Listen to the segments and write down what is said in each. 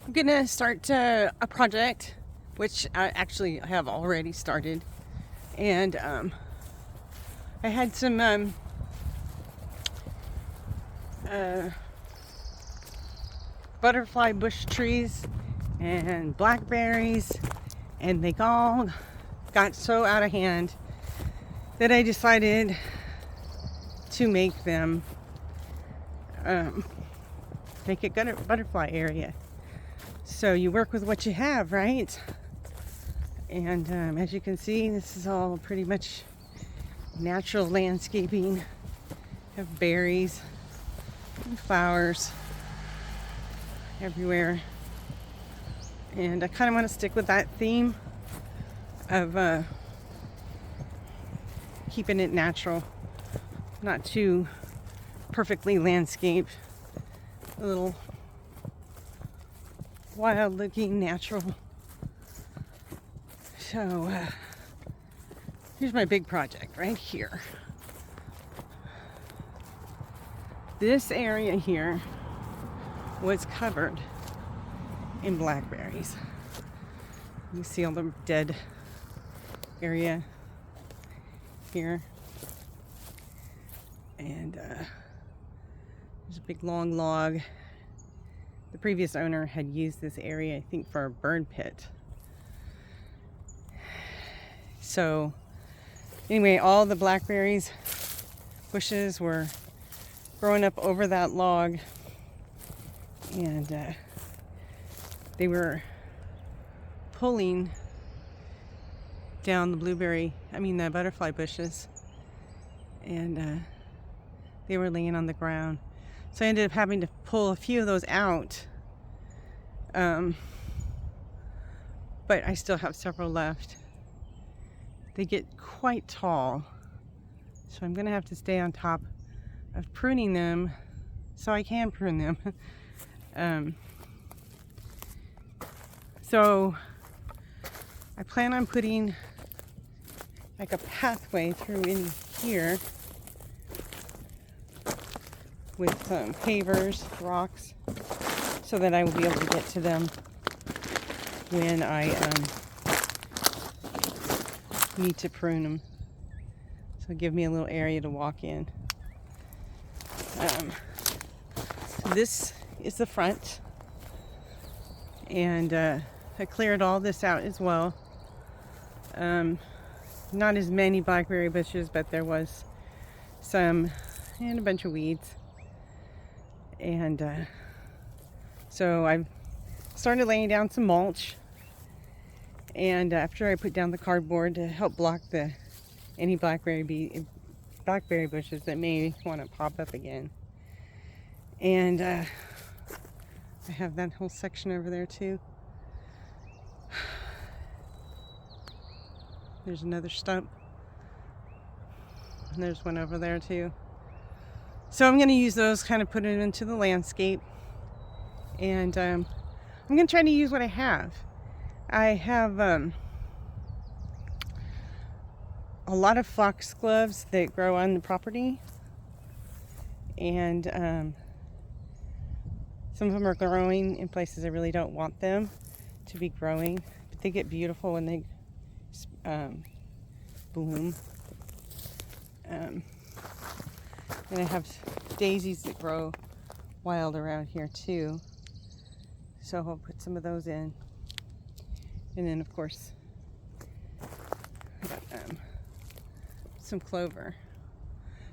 I'm gonna start a project, which I actually have already started, and I had some uh, butterfly bush trees and blackberries, and they all got so out of hand that I decided to make them make a butterfly area. So you work with what you have, right? And as you can see, this is all pretty much natural landscaping. Have berries and flowers everywhere. And I kind of want to stick with that theme of keeping it natural, not too perfectly landscaped. A little wild looking natural. So here's my big project right here. This area here was covered in blackberries. You see all the dead area here. And there's a big long log. The previous owner had used this area, I think, for a bird pit. So anyway, all the blackberries bushes were growing up over that log, and they were pulling down the butterfly bushes, and they were laying on the ground. So I ended up having to pull a few of those out, but I still have several left. They get quite tall, so I'm gonna have to stay on top of pruning them so I can prune them. So I plan on putting like a pathway through in here with some pavers, rocks, so that I will be able to get to them when I need to prune them. So give me a little area to walk in. So this is the front, and I cleared all this out as well. Not as many blackberry bushes, but there was some, and a bunch of weeds. And so I started laying down some mulch, and after I put down the cardboard to help block any blackberry bushes that may want to pop up again. And I have that whole section over there too. There's another stump, and there's one over there too. So I'm going to use those, kind of put it into the landscape, and I'm going to try to use what I have. I have a lot of foxgloves that grow on the property, and some of them are growing in places I really don't want them to be growing, but they get beautiful when they bloom. And I have daisies that grow wild around here too, so I'll put some of those in. And then of course I got some clover.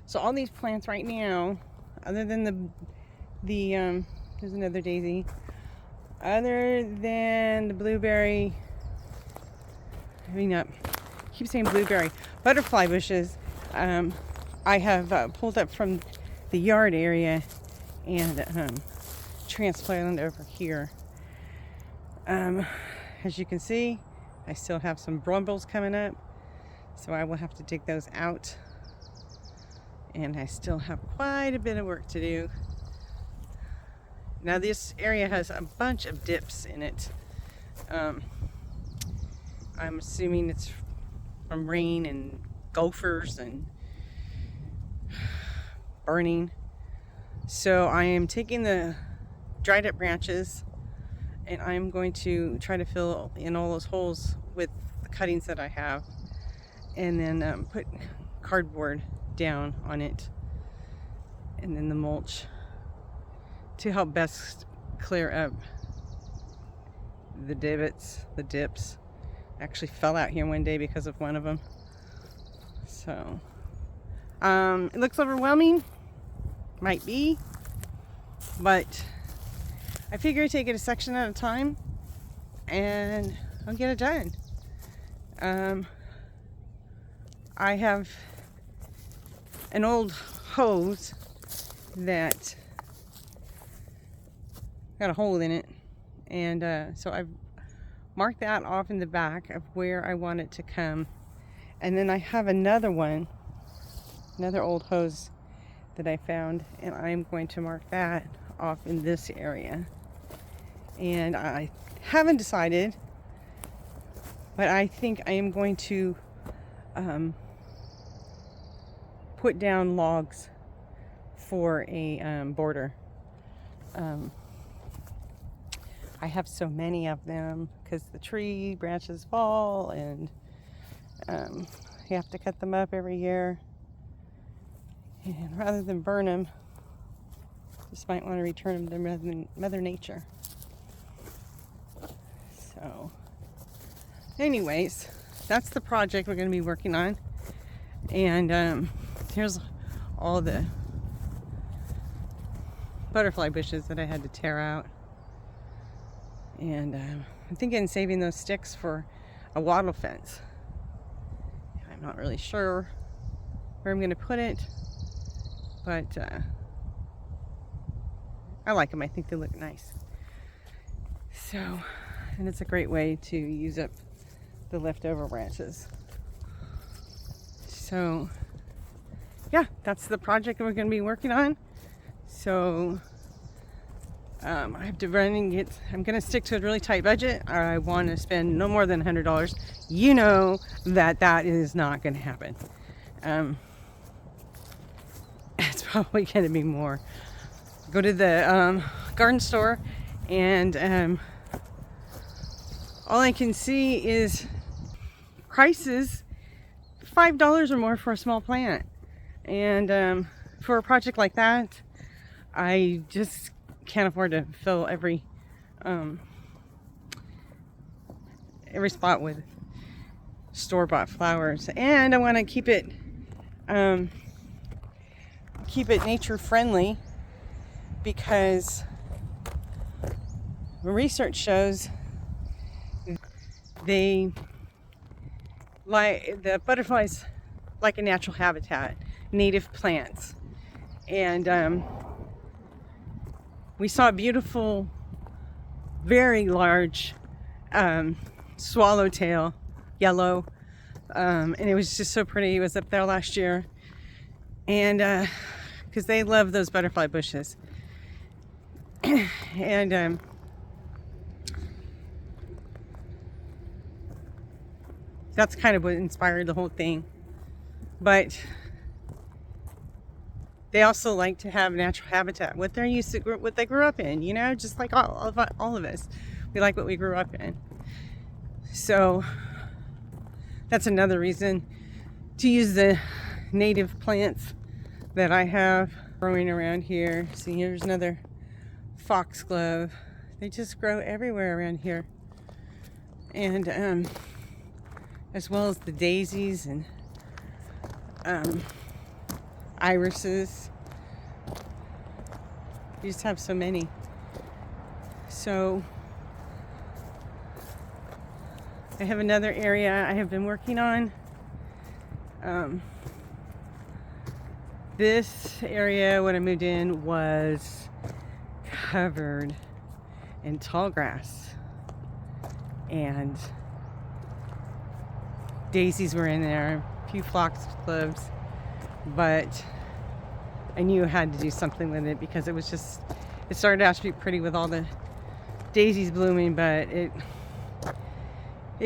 So all these plants right now, other than the there's another daisy, other than the blueberry, I keep saying blueberry, butterfly bushes, I have pulled up from the yard area and transplanted over here. As you can see, I still have some brambles coming up, so I will have to dig those out. And I still have quite a bit of work to do. Now this area has a bunch of dips in it. I'm assuming it's from rain and gophers and burning. So I am taking the dried up branches and I'm going to try to fill in all those holes with the cuttings that I have, and then put cardboard down on it, and then the mulch to help best clear up the divots, the dips. I actually fell out here one day because of one of them. So it looks overwhelming, might be, but I figure I take it a section at a time and I'll get it done. I have an old hose that got a hole in it, and so I've marked that off in the back of where I want it to come. And then I have another one, another old hose that I found, and I'm going to mark that off in this area. And I haven't decided, but I think I am going to put down logs for a border. I have so many of them because the tree branches fall, and you have to cut them up every year. And rather than burn them, just might want to return them to Mother Nature. So, anyways, that's the project we're going to be working on. And here's all the butterfly bushes that I had to tear out. And I'm thinking of saving those sticks for a wattle fence. I'm not really sure where I'm going to put it, but I like them. I think they look nice. So, and it's a great way to use up the leftover branches. So, yeah, that's the project that we're going to be working on. So, I have to run and get, I'm going to stick to a really tight budget. I want to spend no more than $100. You know that that is not going to happen. It's probably going to be more. Go to the garden store, and all I can see is prices $5 or more for a small plant. And for a project like that, I just can't afford to fill every spot with store-bought flowers. And I want to keep it nature friendly, because research shows they like the butterflies like a natural habitat, native plants. And we saw a beautiful, very large swallowtail, yellow, and it was just so pretty. It was up there last year, and because they love those butterfly bushes. And that's kind of what inspired the whole thing. But they also like to have natural habitat, what they're used to, what they grew up in, you know, just like all of us. We like what we grew up in. So that's another reason to use the native plants that I have growing around here. See, here's another foxglove. They just grow everywhere around here. And as well as the daisies and irises. You just have so many. So I have another area I have been working on. This area when I moved in was covered in tall grass, and daisies were in there, a few foxgloves, but I knew I had to do something with it because it started out to be pretty with all the daisies blooming, but it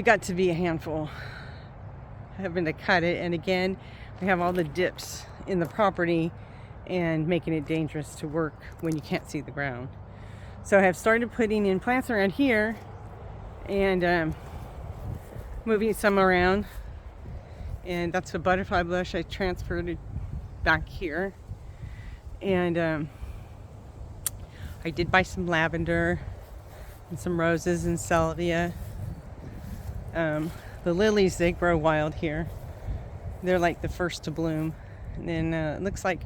got to be a handful. Having to cut it, and again, we have all the dips in the property and making it dangerous to work when you can't see the ground. So I have started putting in plants around here and moving some around. And that's a butterfly bush I transferred it back here. And I did buy some lavender and some roses and salvia. The lilies, they grow wild here. They're like the first to bloom. And then it looks like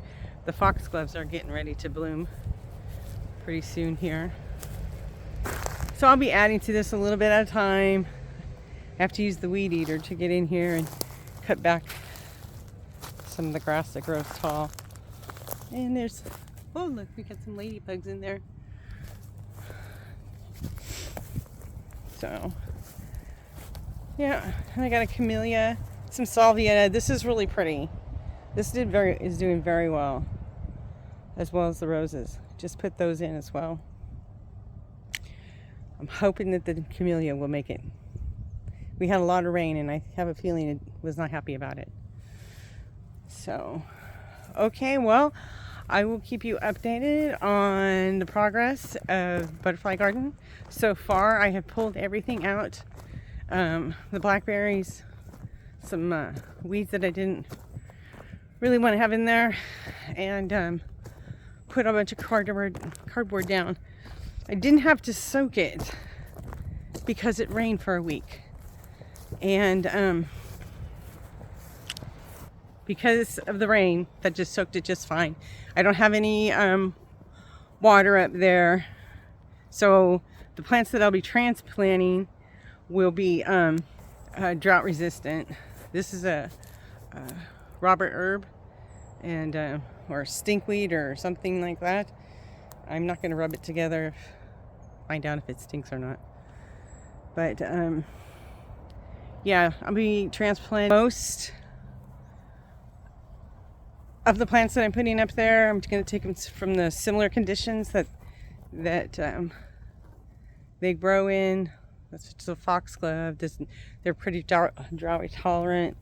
the foxgloves are getting ready to bloom pretty soon here. So I'll be adding to this a little bit at a time. I have to use the weed eater to get in here and cut back some of the grass that grows tall. And there's, oh look, we got some ladybugs in there. So, yeah, and I got a camellia, some salvia. This is really pretty. This is doing very well as the roses. Just put those in as well. I'm hoping that the camellia will make it. We had a lot of rain and I have a feeling it was not happy about it. So, okay, well, I will keep you updated on the progress of Butterfly Garden. So far, I have pulled everything out. The blackberries, some weeds that I didn't really want to have in there, and put a bunch of cardboard down. I didn't have to soak it because it rained for a week. And because of the rain, that just soaked it just fine. I don't have any water up there, so the plants that I'll be transplanting will be drought resistant. This is a Robert herb and or stinkweed or something like that. I'm not going to rub it together, find out if it stinks or not. But yeah, I'll be transplanting most of the plants that I'm putting up there. I'm going to take them from the similar conditions that they grow in. That's just a foxglove. They're pretty drought tolerant,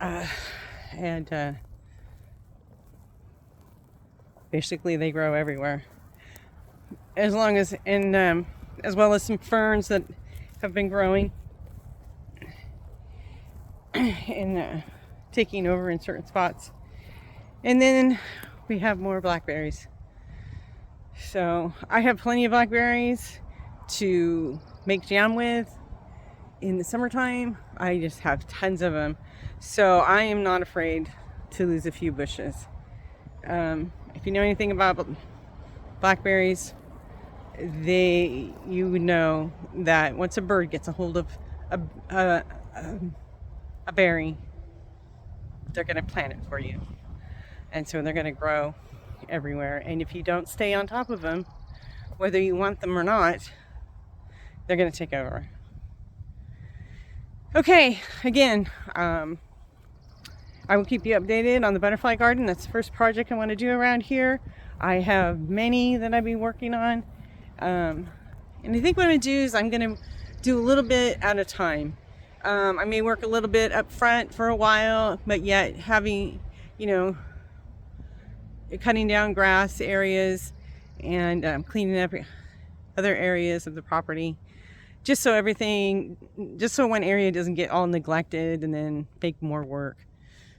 and basically they grow everywhere. As well as some ferns that have been growing and taking over in certain spots. And then we have more blackberries. So I have plenty of blackberries to make jam with in the summertime. I just have tons of them. So I am not afraid to lose a few bushes. If you know anything about blackberries, you would know that once a bird gets a hold of a berry, they're going to plant it for you. And so they're going to grow everywhere. And if you don't stay on top of them, whether you want them or not, they're going to take over. Okay, again, I will keep you updated on the butterfly garden. That's the first project I want to do around here. I have many that I've been working on. And I think what I'm going to do is I'm going to do a little bit at a time. I may work a little bit up front for a while, but yet having, cutting down grass areas and cleaning up other areas of the property, just so one area doesn't get all neglected and then make more work.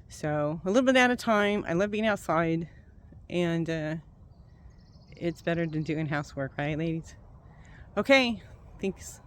So a little bit at a time. I love being outside, and it's better than doing housework, right, ladies? Okay, thanks.